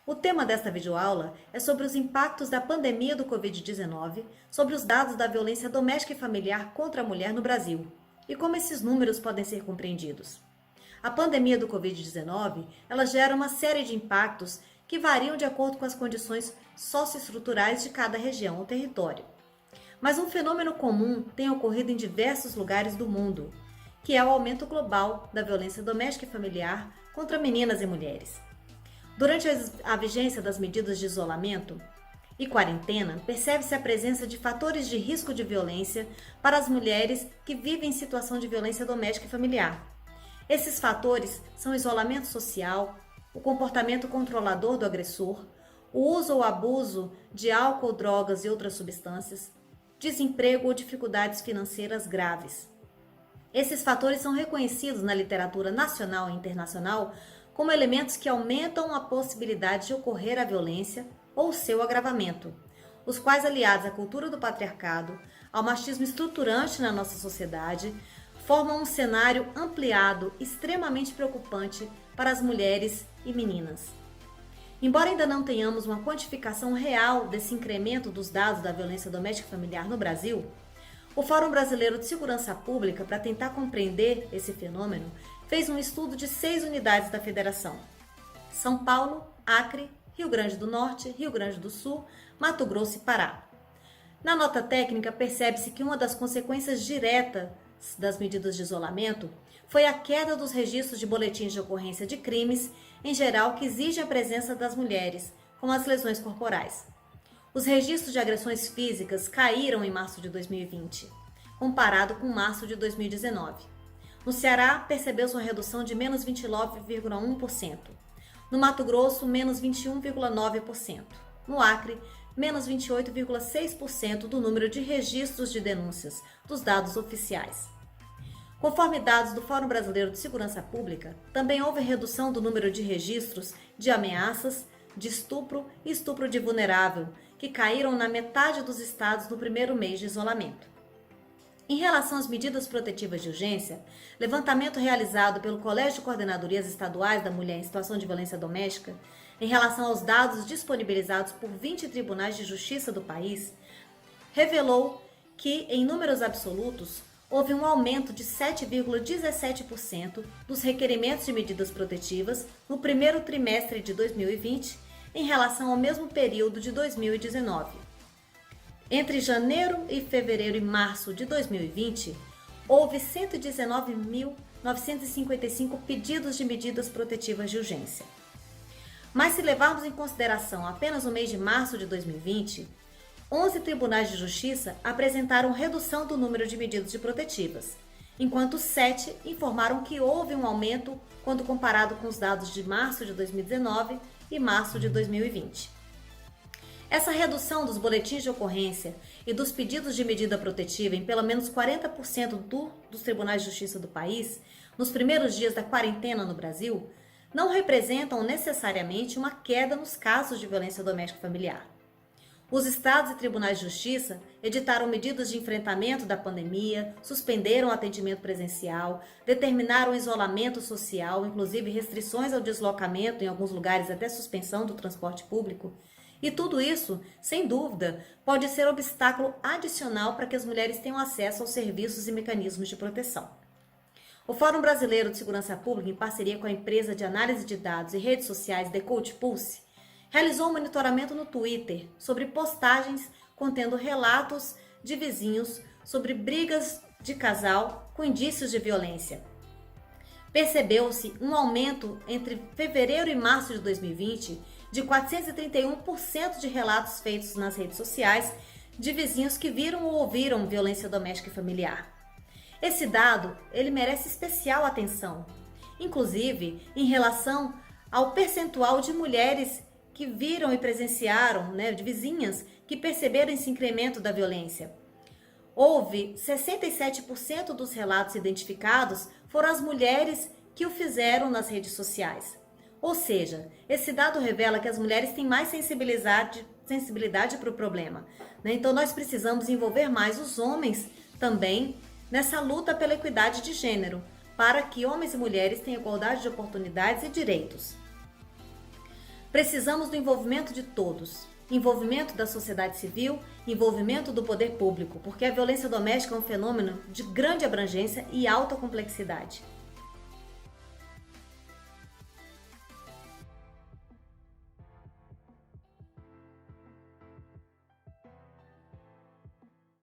O tema desta videoaula é sobre os impactos da pandemia do Covid-19 sobre os dados da violência doméstica e familiar contra a mulher no Brasil e como esses números podem ser compreendidos. A pandemia do Covid-19, ela gera uma série de impactos que variam de acordo com as condições socioestruturais de cada região ou território. Mas um fenômeno comum tem ocorrido em diversos lugares do mundo, que é o aumento global da violência doméstica e familiar contra meninas e mulheres. Durante a vigência das medidas de isolamento e quarentena, percebe-se a presença de fatores de risco de violência para as mulheres que vivem em situação de violência doméstica e familiar. Esses fatores são o isolamento social, o comportamento controlador do agressor, o uso ou abuso de álcool, drogas e outras substâncias, desemprego ou dificuldades financeiras graves. Esses fatores são reconhecidos na literatura nacional e internacional como elementos que aumentam a possibilidade de ocorrer a violência ou seu agravamento, os quais, aliados à cultura do patriarcado, ao machismo estruturante na nossa sociedade, formam um cenário ampliado extremamente preocupante para as mulheres e meninas. Embora ainda não tenhamos uma quantificação real desse incremento dos dados da violência doméstica e familiar no Brasil, o Fórum Brasileiro de Segurança Pública, para tentar compreender esse fenômeno, fez um estudo de 6 unidades da Federação: São Paulo, Acre, Rio Grande do Norte, Rio Grande do Sul, Mato Grosso e Pará. Na nota técnica, percebe-se que uma das consequências diretas das medidas de isolamento foi a queda dos registros de boletins de ocorrência de crimes, em geral, que exigem a presença das mulheres, como as lesões corporais. Os registros de agressões físicas caíram em março de 2020, comparado com março de 2019. No Ceará, percebeu-se uma redução de menos 29,1%. No Mato Grosso, menos 21,9%. No Acre, menos 28,6% do número de registros de denúncias dos dados oficiais. Conforme dados do Fórum Brasileiro de Segurança Pública, também houve redução do número de registros de ameaças, de estupro e estupro de vulnerável, que caíram na metade dos estados no primeiro mês de isolamento. Em relação às medidas protetivas de urgência, levantamento realizado pelo Colégio de Coordenadorias Estaduais da Mulher em Situação de Violência Doméstica, em relação aos dados disponibilizados por 20 tribunais de justiça do país, revelou que, em números absolutos, houve um aumento de 7,17% dos requerimentos de medidas protetivas no primeiro trimestre de 2020 em relação ao mesmo período de 2019. Entre janeiro e fevereiro e março de 2020, houve 119.955 pedidos de medidas protetivas de urgência. Mas se levarmos em consideração apenas o mês de março de 2020, 11 tribunais de justiça apresentaram redução do número de medidas de protetivas, enquanto 7 informaram que houve um aumento quando comparado com os dados de março de 2019 e março de 2020. Essa redução dos boletins de ocorrência e dos pedidos de medida protetiva em pelo menos 40% dos tribunais de justiça do país, nos primeiros dias da quarentena no Brasil, não representam necessariamente uma queda nos casos de violência doméstica e familiar. Os estados e tribunais de justiça editaram medidas de enfrentamento da pandemia, suspenderam o atendimento presencial, determinaram isolamento social, inclusive restrições ao deslocamento, em alguns lugares até suspensão do transporte público. E tudo isso, sem dúvida, pode ser obstáculo adicional para que as mulheres tenham acesso aos serviços e mecanismos de proteção. O Fórum Brasileiro de Segurança Pública, em parceria com a empresa de análise de dados e redes sociais Decode Pulse, realizou um monitoramento no Twitter sobre postagens contendo relatos de vizinhos sobre brigas de casal com indícios de violência. Percebeu-se um aumento entre fevereiro e março de 2020 de 431% de relatos feitos nas redes sociais de vizinhos que viram ou ouviram violência doméstica e familiar. Esse dado, ele merece especial atenção, inclusive em relação ao percentual de mulheres que viram e presenciaram, de vizinhas que perceberam esse incremento da violência. Houve 67% dos relatos identificados foram as mulheres que o fizeram nas redes sociais. Ou seja, esse dado revela que as mulheres têm mais sensibilidade para o problema. Então, nós precisamos envolver mais os homens também nessa luta pela equidade de gênero, para que homens e mulheres tenham igualdade de oportunidades e direitos. Precisamos do envolvimento de todos. Envolvimento da sociedade civil, envolvimento do poder público, porque a violência doméstica é um fenômeno de grande abrangência e alta complexidade.